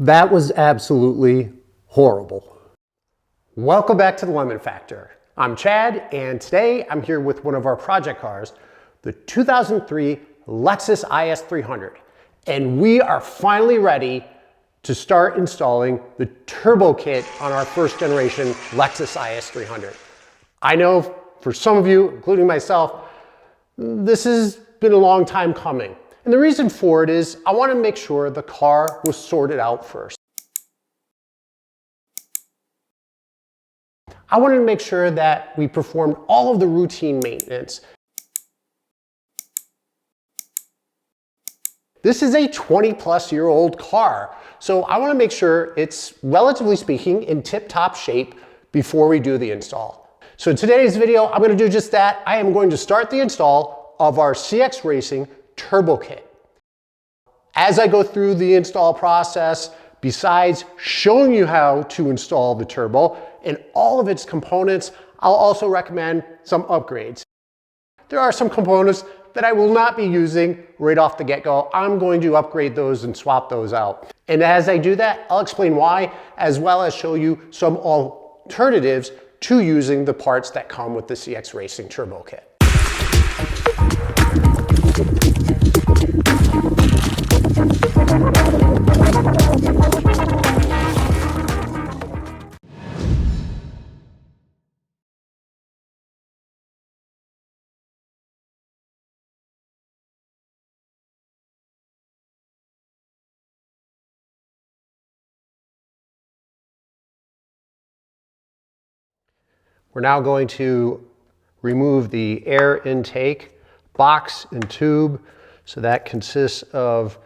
That was absolutely horrible. Welcome back to the Lemon Factor. I'm Chad, and today I'm here with one of our project cars, the 2003 Lexus IS300. And we are finally ready to start installing the turbo kit on our first generation Lexus IS300. I know for some of you, including myself, this has been a long time coming. And the reason for it is I want to make sure the car was sorted out first. I wanted to make sure that we performed all of the routine maintenance. This is a 20-plus-year-old car, so I want to make sure it's, relatively speaking, in tip-top shape before we do the install. So in today's video, I'm going to do just that. I am going to start the install of our CX Racing Turbo Kit. As I go through the install process, besides showing you how to install the turbo and all of its components, I'll also recommend some upgrades. There are some components that I will not be using right off the get-go. I'm going to upgrade those and swap those out. And as I do that, I'll explain why, as well as show you some alternatives to using the parts that come with the CX Racing Turbo Kit. We're now going to remove the air intake box and tube. So that consists of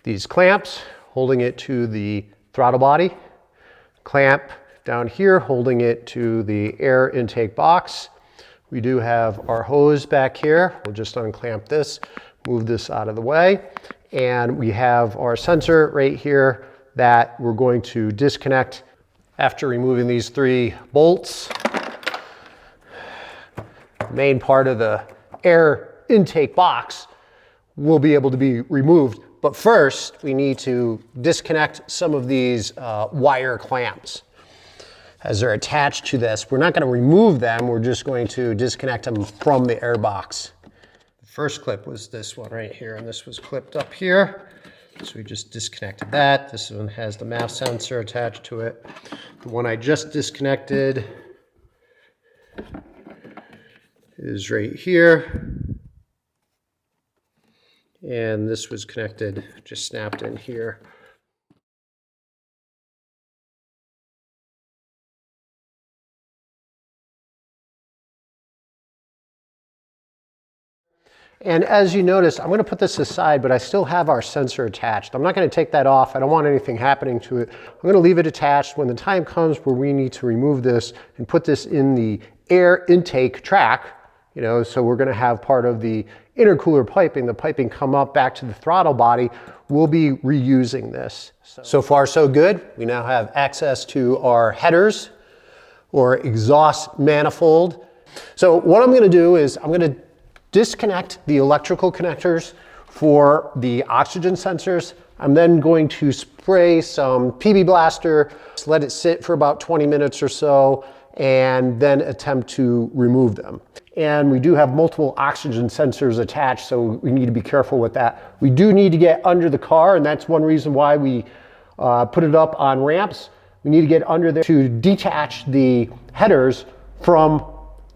these clamps holding it to the throttle body, clamp down here holding it to the air intake box. We do have our hose back here. We'll just unclamp this, move this out of the way. And we have our sensor right here that we're going to disconnect after removing these 3 bolts. The main part of the air intake box will be able to be removed. But first, we need to disconnect some of these wire clamps as they're attached to this. We're not going to remove them. We're just going to disconnect them from the air box. The first clip was this one right here, and this was clipped up here. So we just disconnected that. This one has the MAF sensor attached to it. The one I just disconnected is right here. And this was connected, just snapped in here. And as you notice, I'm going to put this aside, but I still have our sensor attached. I'm not going to take that off. I don't want anything happening to it. I'm going to leave it attached. When the time comes where we need to remove this and put this in the air intake track, so we're going to have part of the intercooler piping, the piping come up back to the throttle body, we'll be reusing this. So far so good. We now have access to our headers or exhaust manifold. So what I'm going to do is I'm going to disconnect the electrical connectors for the oxygen sensors. I'm then going to spray some PB Blaster, let it sit for about 20 minutes or so, and then attempt to remove them. And we do have multiple oxygen sensors attached, so we need to be careful with that. We do need to get under the car, and that's one reason why we put it up on ramps. We need to get under there to detach the headers from,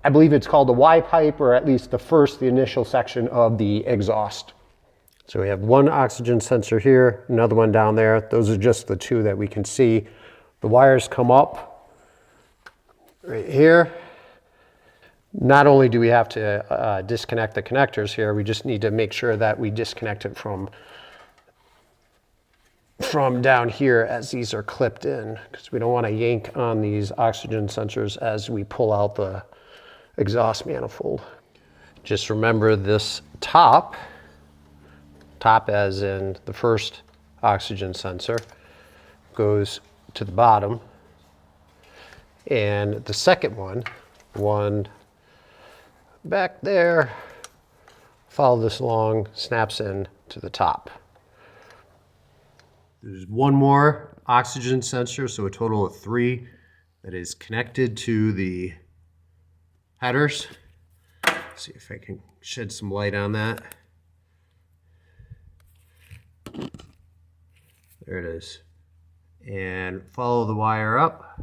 I believe it's called the Y pipe, or at least the initial section of the exhaust. So we have one oxygen sensor here, another one down there. Those are just the 2 that we can see. The wires come up right here. Not only do we have to disconnect the connectors here, we just need to make sure that we disconnect it from down here as these are clipped in, because we don't want to yank on these oxygen sensors as we pull out the exhaust manifold. Just remember this top as in the first oxygen sensor, goes to the bottom, and the second one back there, follow this along, snaps in to the top. There's one more oxygen sensor, so a total of 3 that is connected to the headers. Let's see if I can shed some light on that. There it is. And follow the wire up.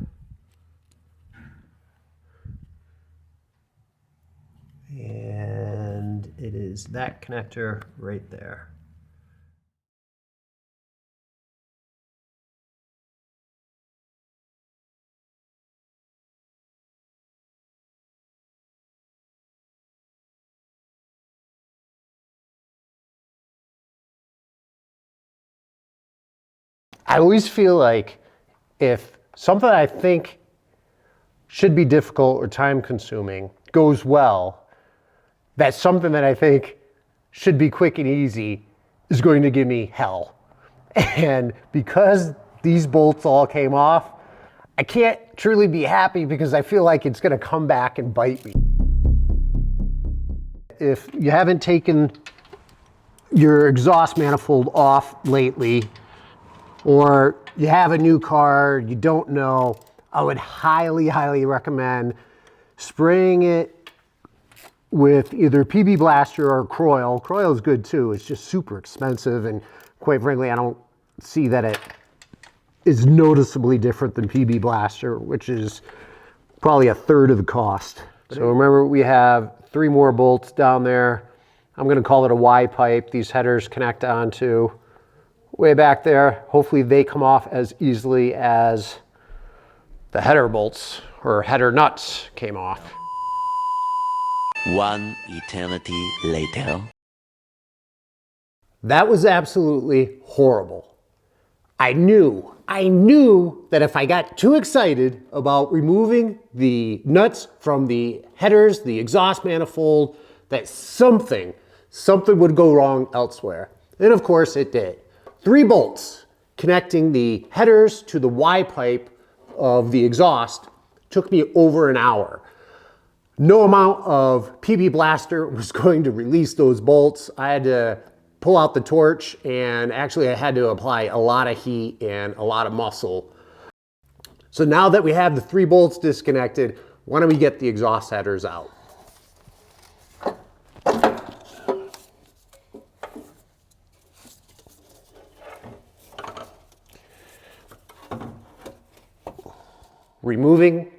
And it is that connector right there. I always feel like if something I think should be difficult or time consuming goes well, that something that I think should be quick and easy is going to give me hell. And because these bolts all came off, I can't truly be happy because I feel like it's going to come back and bite me. If you haven't taken your exhaust manifold off lately, or you have a new car, you don't know, I would highly, highly recommend spraying it with either PB Blaster or Croil. Croil is good too. It's just super expensive, and quite frankly, I don't see that it is noticeably different than PB Blaster, which is probably a third of the cost. So remember, we have 3 more bolts down there. I'm gonna call it a Y pipe. These headers connect onto way back there. Hopefully they come off as easily as the header bolts or header nuts came off. One eternity later. That was absolutely horrible. I knew that if I got too excited about removing the nuts from the headers, the exhaust manifold, that something would go wrong elsewhere. And of course it did. 3 bolts connecting the headers to the Y pipe of the exhaust took me over an hour. No amount of PB Blaster was going to release those bolts. I had to pull out the torch, and actually I had to apply a lot of heat and a lot of muscle. So now that we have the 3 bolts disconnected, why don't we get the exhaust headers out? Removing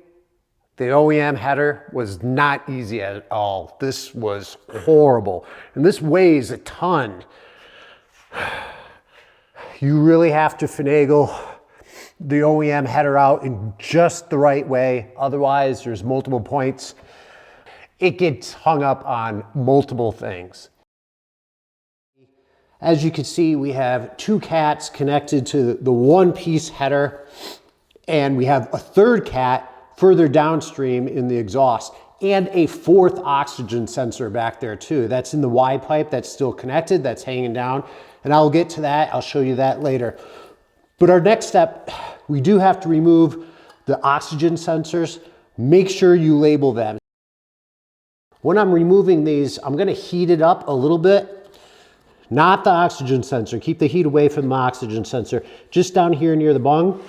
the OEM header was not easy at all. This was horrible. And this weighs a ton. You really have to finagle the OEM header out in just the right way. Otherwise, there's multiple points. It gets hung up on multiple things. As you can see, we have 2 cats connected to the one-piece header, and we have a 3rd cat further downstream in the exhaust, and a 4th oxygen sensor back there too. That's in the Y pipe, that's still connected, that's hanging down, and I'll get to that, I'll show you that later. But our next step, we do have to remove the oxygen sensors. Make sure you label them. When I'm removing these, I'm gonna heat it up a little bit. Not the oxygen sensor, keep the heat away from the oxygen sensor. Just down here near the bung.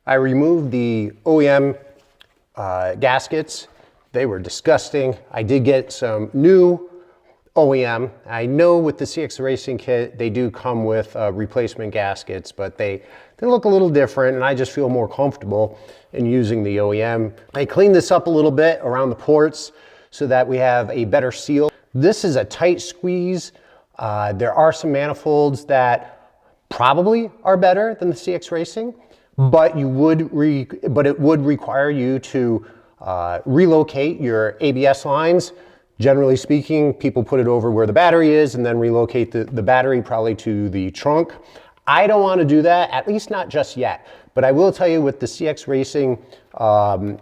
I removed the OEM gaskets. They were disgusting. I did get some new OEM. I know with the CX Racing kit, they do come with replacement gaskets, but they look a little different, and I just feel more comfortable in using the OEM. I cleaned this up a little bit around the ports so that we have a better seal. This is a tight squeeze. There are some manifolds that probably are better than the CX Racing, but it would require you to relocate your ABS lines. Generally speaking, people put it over where the battery is and then relocate the battery probably to the trunk. I don't want to do that, at least not just yet. But I will tell you, with the CX Racing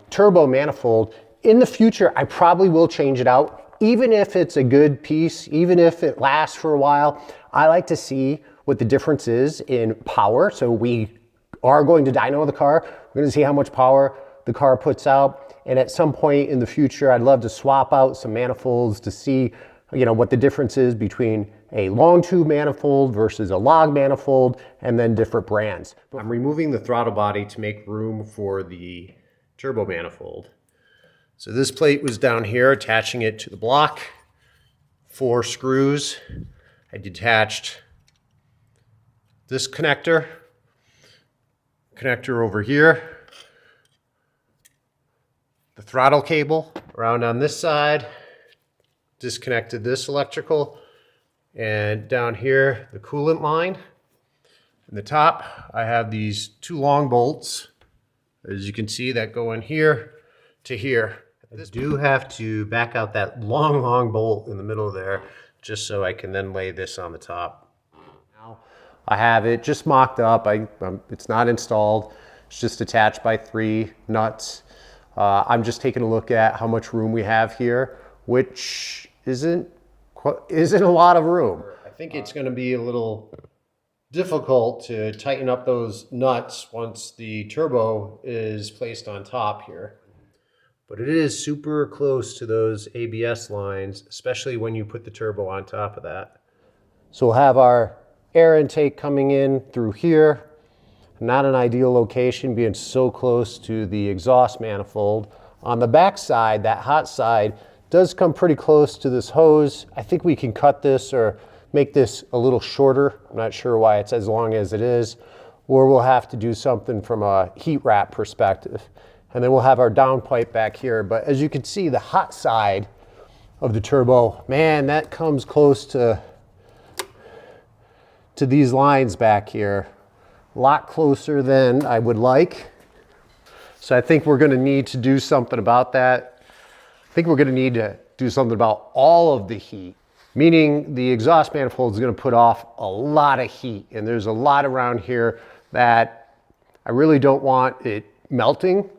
turbo manifold, in the future, I probably will change it out. even if it's a good piece, even if it lasts for a while, I like to see what the difference is in power. So we are going to dyno the car. We're going to see how much power the car puts out. And at some point in the future, I'd love to swap out some manifolds to see, what the difference is between a long tube manifold versus a log manifold, and then different brands. I'm removing the throttle body to make room for the turbo manifold. So this plate was down here, attaching it to the block. 4 screws. I detached this connector over here. The throttle cable around on this side. Disconnected this electrical. And down here, the coolant line. In the top, I have these 2 long bolts, as you can see, that go in here to here. I do have to back out that long bolt in the middle there, just so I can then lay this on the top. Now, I have it just mocked up. It's not installed. It's just attached by 3 nuts. I'm just taking a look at how much room we have here, which isn't a lot of room. I think it's going to be a little difficult to tighten up those nuts once the turbo is placed on top here. But it is super close to those ABS lines, especially when you put the turbo on top of that. So we'll have our air intake coming in through here. Not an ideal location, being so close to the exhaust manifold. On the back side, that hot side, does come pretty close to this hose. I think we can cut this or make this a little shorter. I'm not sure why it's as long as it is. Or we'll have to do something from a heat wrap perspective. And then we'll have our downpipe back here. But as you can see, the hot side of the turbo, man, that comes close to these lines back here. A lot closer than I would like. So I think we're going to need to do something about that. I think we're going to need to do something about all of the heat, meaning the exhaust manifold is going to put off a lot of heat. And there's a lot around here that I really don't want it melting,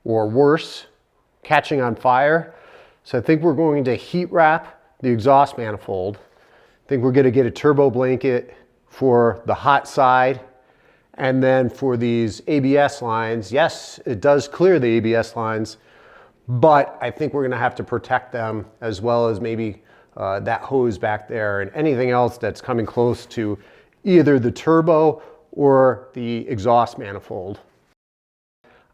or worse, catching on fire. So I think we're going to heat wrap the exhaust manifold. I think we're going to get a turbo blanket for the hot side. And then for these ABS lines, yes, it does clear the ABS lines, but I think we're going to have to protect them, as well as maybe that hose back there and anything else that's coming close to either the turbo or the exhaust manifold.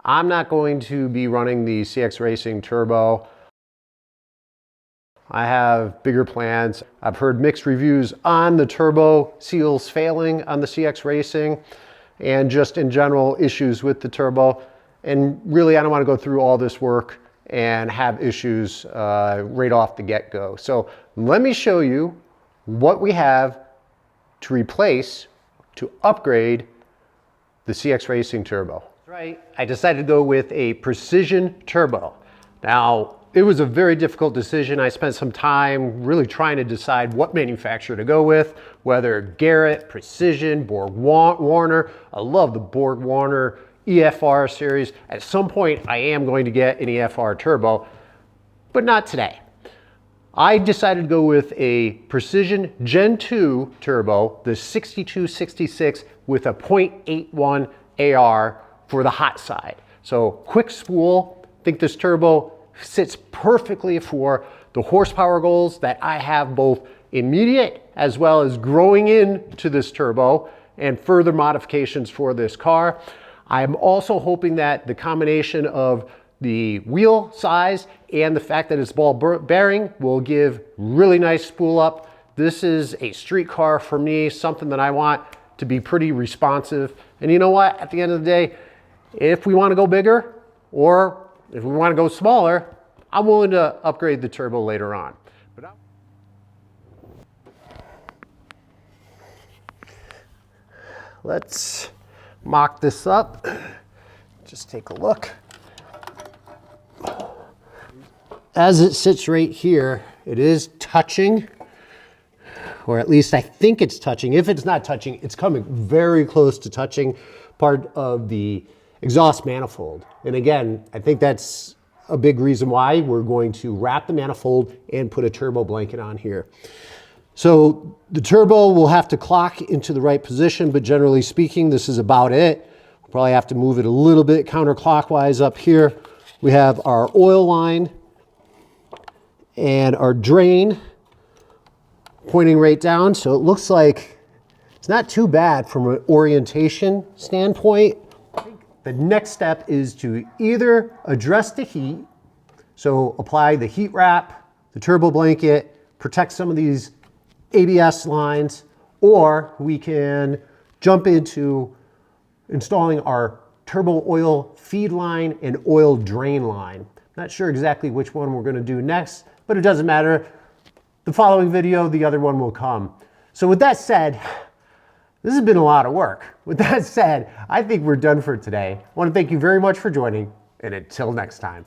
I'm not going to be running the CX Racing Turbo. I have bigger plans. I've heard mixed reviews on the turbo seals failing on the CX Racing, and just in general issues with the turbo. And really, I don't want to go through all this work and have issues right off the get-go. So let me show you what we have to replace, to upgrade the CX Racing Turbo. Right, I decided to go with a precision turbo. Now, it was a very difficult decision. I spent some time really trying to decide what manufacturer to go with, whether Garrett, Precision, Borg-Warner. I love the Borg-Warner EFR series. At some point, I am going to get an EFR turbo, but not today. I decided to go with a Precision Gen 2 turbo, the 6266 with a 0.81 AR for the hot side. So quick spool. I think this turbo sits perfectly for the horsepower goals that I have, both immediate as well as growing into this turbo and further modifications for this car. I'm also hoping that the combination of the wheel size and the fact that it's ball bearing will give really nice spool up. This is a street car for me, something that I want to be pretty responsive. And you know what? At the end of the day, if we want to go bigger or if we want to go smaller, I'm willing to upgrade the turbo later on. Let's mock this up. Just take a look. As it sits right here, it is touching, or at least I think it's touching. If it's not touching, it's coming very close to touching part of the exhaust manifold. And again, I think that's a big reason why we're going to wrap the manifold and put a turbo blanket on here. So the turbo will have to clock into the right position, but generally speaking, this is about it. We'll probably have to move it a little bit counterclockwise up here. We have our oil line and our drain pointing right down. So it looks like it's not too bad from an orientation standpoint. The next step is to either address the heat, so apply the heat wrap, the turbo blanket, protect some of these ABS lines, or we can jump into installing our turbo oil feed line and oil drain line. Not sure exactly which one we're going to do next, but it doesn't matter. The following video, the other one will come. So with that said, this has been a lot of work. With that said, I think we're done for today. I want to thank you very much for joining, and until next time.